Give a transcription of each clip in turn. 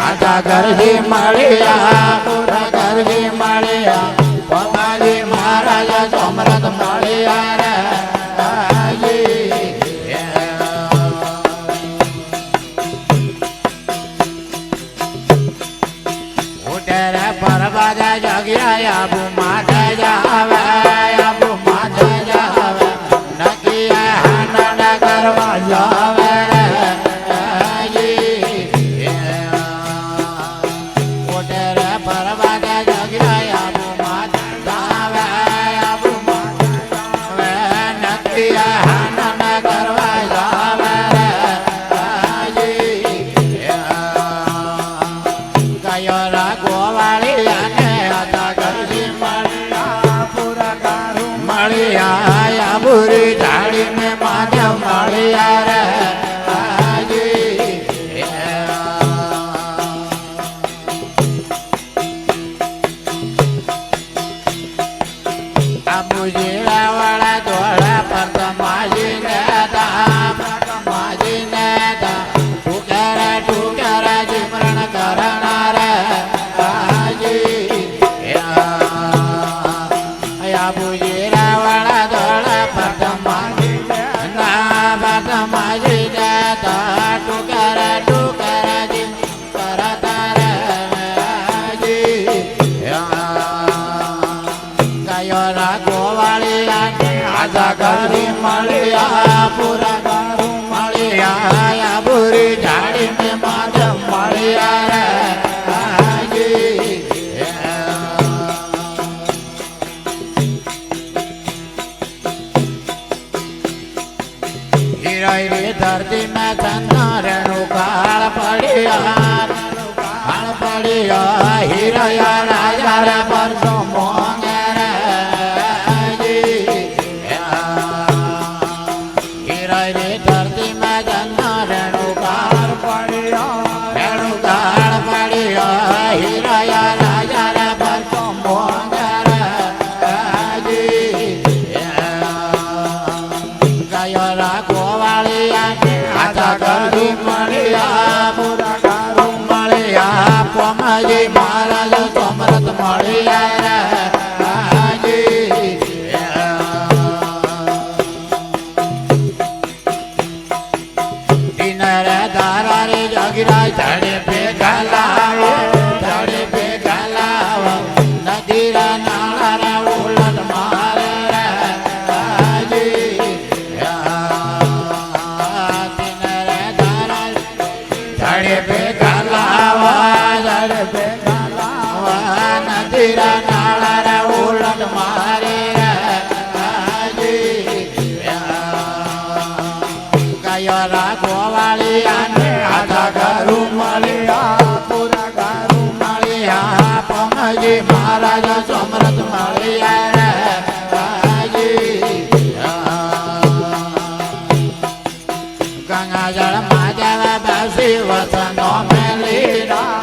આજા ઘરજી મળ્યા પૂરા ઘરજી મળ્યા પમાજી મહારાજ સમરથ મળ્યા રે ઉઠે પરબાજા જગ્યા આબુ માથે જાવે આબુ માથે જાવે નકી હાનડ કરવા જાવે પૂરી ઝાડી ને માધવ મળ્યા રે આબુજીરા વાળા ધોળા પર માજી નેતા ટુકરા જીમરણ કરના રે આબુજીરા વાળા ધોળા પર માજી નેતા ટુકરા જીમ કરતા રે આજા ઘરી મળ્યા પૂરા ઘરું મળ્યા પૂરી ઝાડીને માધવ મળ્યા રે હિરોઈ ધરતી મેં ચંદ્ર રેણુ કાળ પડ્યા હિરયા રાજા રે પરસો મોંગે રે ધરતી મેં ચંદ્ર રેણુ કાળ પડ્યા હિરયા રાજા રે પરસો મોંગે રે ગયો રાખો આજા ઘરજી મળ્યા પૂરા ઘરું મળ્યા પમાજી મહારાજ સમરથ મળ્યા રે રે ધારા રે જગીરા ઝાડે ભેગા લાવો નદી રે નાળા રે ઉલટ મારે રે ઝાડે ભેગા લાવા નદી રે નાળા રે ઉલટ મારે રે ગયો રાખો આજા ઘરું મળ્યા પૂરા ઘરું મળ્યા પમાજી મહારાજ સમરથ મળ્યા રે ગંગાજળ માધવ બેસી વસનો મેલીના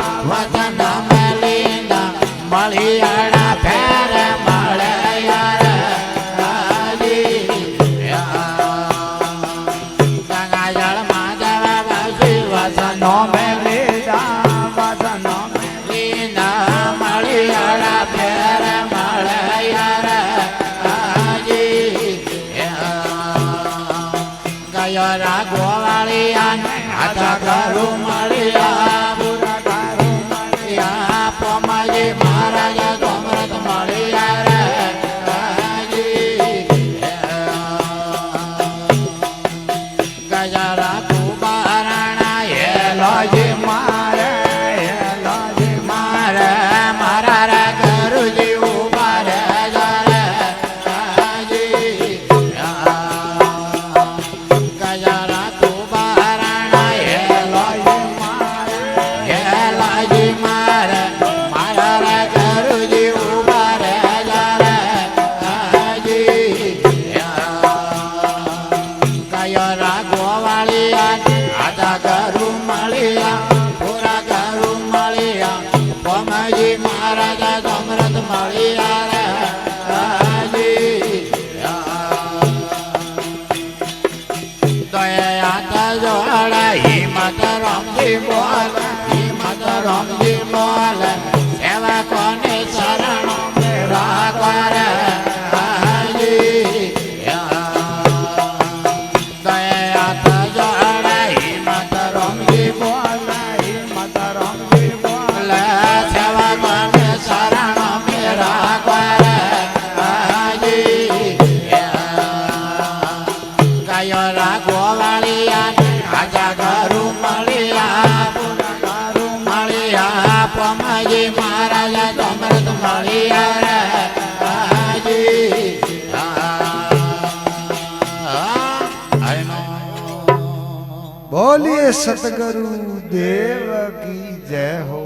મળિયાળા ફેરે મળ્યા રે ગંગાજળ માધવ બેસી વસનો મેલીના મળિયાળા ફેરે મળ્યા રે ગયો રાઘો વાળિયા આજા ઘરું મળ્યા પૂરા ઘરું મળ્યા પમાજી મહારાજ સમરથ મળ્યા રે ગજારા કુબારાણા હેલોજી મારે મારા રે ઘરુજી ઉભા રે ગજારા કુબારાણા હેલોજી મારે મારા રે ઘરુજી ઉભા રે ગયો રાઘો વાળિયા આજા ઘરું મળ્યા પૂરા ઘરું મળ્યા પમાજી મહારાજ સમરથ મળ્યા રે દયા જોડા હિમત રમજી બોલ હિમત રમ મળ્યા રાજી બોલીએ સતગુરુ દેવ કી જય હો।